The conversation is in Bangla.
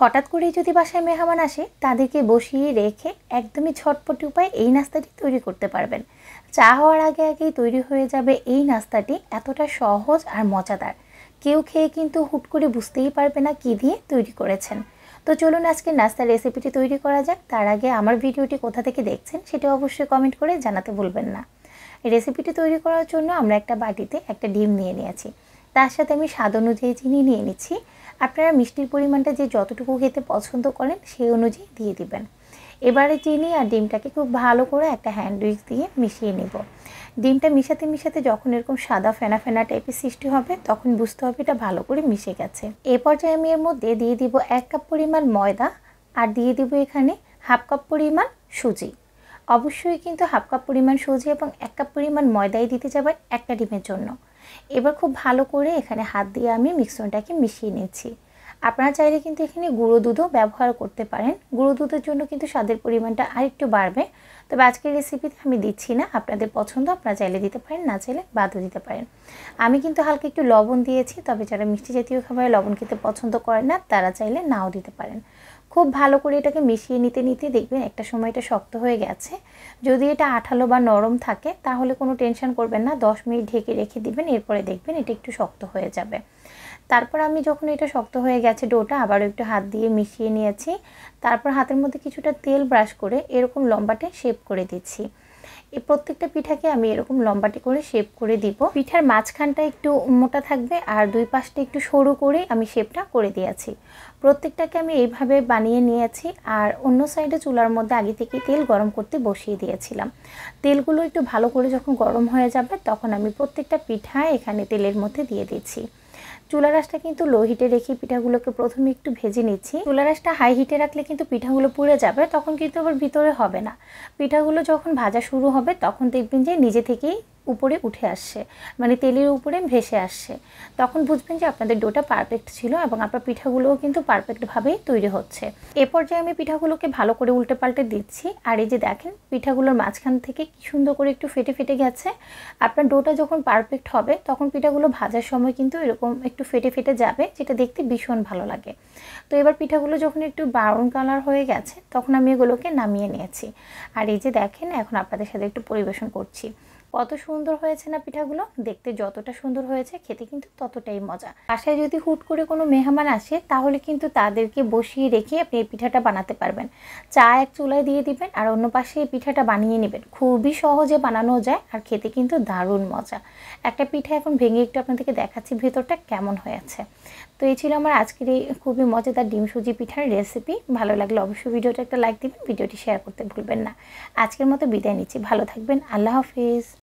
হঠাৎ করেই যদি বাসায় মেহমান আসে তাদেরকে বসিয়ে রেখে একদমই ঝটপট উপায়ে এই নাস্তাটি তৈরি করতে পারবেন। চা হওয়ার আগে আগেই তৈরি হয়ে যাবে এই নাস্তাটি, এতটা সহজ আর মজাদার। কেউ খেয়ে কিন্তু হুট করে বুঝতেই পারবে না কী দিয়ে তৈরি করেছেন। তো চলুন আজকে নাস্তার রেসিপিটি তৈরি করা যাক। তার আগে আমার ভিডিওটি কোথা থেকে দেখছেন সেটা অবশ্যই কমেন্ট করে জানাতে ভুলবেন না। রেসিপিটি তৈরি করার জন্য আমরা একটা বাটিতে একটা ডিম নিয়ে নিয়েছি, তার সাথে আমি স্বাদ অনুযায়ী চিনি নিয়ে নিচ্ছি। আপনারা মিষ্টির পরিমাণটা যে যতটুকু খেতে পছন্দ করেন সেই অনুযায়ী দিয়ে দিবেন। এবারে চিনি আর ডিমটাকে খুব ভালো করে একটা হ্যান্ড উইক্স দিয়ে মিশিয়ে নেব। ডিমটা মিশাতে মিশাতে যখন এরকম সাদা ফেনা ফেনা টাইপের সৃষ্টি হবে তখন বুঝতে হবে এটা ভালো করে মিশে গেছে। এই পর্যায়ে আমি এর মধ্যে দিয়ে দিব 1 কাপ পরিমাণ ময়দা আর দিয়ে দিব এখানে হাফ কাপ পরিমাণ সুজি। অবশ্যই কিন্তু হাফ কাপ পরিমাণ সুজি এবং 1 কাপ পরিমাণ ময়দাই দিতে যাবেন একটা ডিমের জন্য। এবার খুব ভালো করে এখানে হাত দিয়ে আমি মিশ্রণটাকে মিশিয়ে নিচ্ছি। আপনারা চাইলে কিন্তু এখানে গুঁড়ো দুধও ব্যবহার করতে পারেন। গুঁড়ো দুধের জন্য কিন্তু স্বাদের পরিমাণটা আরেকটু বাড়বে, তবে আজকের রেসিপিতে আমি দিচ্ছি না। আপনাদের পছন্দ, আপনারা চাইলে দিতে পারেন, না চাইলে বাদও দিতে পারেন। আমি কিন্তু হালকা একটু লবণ দিয়েছি, তবে যারা মিষ্টি জাতীয় খাবারে লবণ খেতে পছন্দ করেন না তারা চাইলে নাও দিতে পারেন। খুব ভালো করে এটাকে মিশিয়ে নিতে নিতে দেখবেন একটা সময় এটা শক্ত হয়ে গেছে। যদি এটা আঠালো বা নরম থাকে তাহলে কোনো টেনশন করবেন না, 10 মিনিট ঢেকে রেখে দিবেন, এরপরে দেখবেন এটা একটু শক্ত হয়ে যাবে। তারপর আমি যখন এটা শক্ত হয়ে গেছে ডোটা আবারও একটু হাত দিয়ে মিশিয়ে নিয়েছি। তারপর হাতের মধ্যে কিছুটা তেল ব্রাশ করে এরকম লম্বাটে শেপ করে দিচ্ছি। এই প্রত্যেকটা পিঠাকে আমি এরকম লম্বাটে করে শেপ করে দিব। পিঠার মাঝখানটা একটু মোটা থাকবে আর দুই পাশটা একটু সরু করে আমি শেপটা করে দিয়েছি। প্রত্যেকটাকে আমি এইভাবে বানিয়ে নিয়েছি আর অন্য সাইডে চুলার মধ্যে আগে থেকে তেল গরম করতে বসিয়ে দিয়েছিলাম। তেলগুলো একটু ভালো করে যখন গরম হয়ে যাবে তখন আমি প্রত্যেকটা পিঠা এখানে তেলের মধ্যে দিয়ে দিচ্ছি। চুলার আঁচটা কিন্তু লো হিটে রেখে পিঠাগুলোকে প্রথমে একটু ভেজে নিচ্ছি। চুলার আঁচটা হাই হিটে রাখলে কিন্তু পিঠাগুলো পুড়ে যাবে, তখন কিন্তু আবার ভিতরে হবে না। পিঠাগুলো যখন ভাজা শুরু হবে তখন দেখবেন যে নিজে থেকেই উপরে উঠে আসছে, মানে তেলের উপরে ভেসে আসছে। তখন বুঝবেন যে আপনাদের ডোটা পারফেক্ট ছিল এবং আপনার পিঠাগুলোও কিন্তু পারফেক্টভাবেই তৈরি হচ্ছে। এ পর্যায়ে আমি পিঠাগুলোকে ভালো করে উল্টে পাল্টে দিচ্ছি। আর এই যে দেখেন পিঠাগুলোর মাঝখান থেকে কি সুন্দর করে একটু ফেটে ফেটে গেছে। আপনার ডোটা যখন পারফেক্ট হবে তখন পিঠাগুলো ভাজার সময় কিন্তু এরকম একটু ফেটে ফেটে যাবে, যেটা দেখতে ভীষণ ভালো লাগে। তো এবার পিঠাগুলো যখন একটু ব্রাউন কালার হয়ে গেছে তখন আমি এগুলোকে নামিয়ে নিয়েছি। আর এই যে দেখেন এখন আপনাদের সাথে একটু পরিবেশন করছি। কত সুন্দর হয়েছে না পিঠাগুলো, দেখতে যতটা সুন্দর হয়েছে খেতে কিন্তু ততটাই মজা। বাসায় যদি হুট করে কোনো মেহমান আসে তাহলে কিন্তু তাদেরকে বসিয়ে রেখে আপনি এই পিঠাটা বানাতে পারবেন। চা এক চুলায় দিয়ে দিবেন আর অন্য পাশে এই পিঠাটা বানিয়ে নেবেন। খুবই সহজে বানানো যায় আর খেতে কিন্তু দারুণ মজা। একটা পিঠা এখন ভেঙে একটু আপনাদেরকে দেখাচ্ছি ভেতরটা কেমন হয়েছে। তো এই ছিল আমার আজকের এই খুবই মজাদার ডিম সুজি পিঠার রেসিপি। ভালো লাগলে অবশ্যই ভিডিওটা একটা লাইক দিবেন, ভিডিওটি শেয়ার করতে ভুলবেন না। আজকের মতো বিদায় নিচ্ছি, ভালো থাকবেন, আল্লাহ হাফিজ।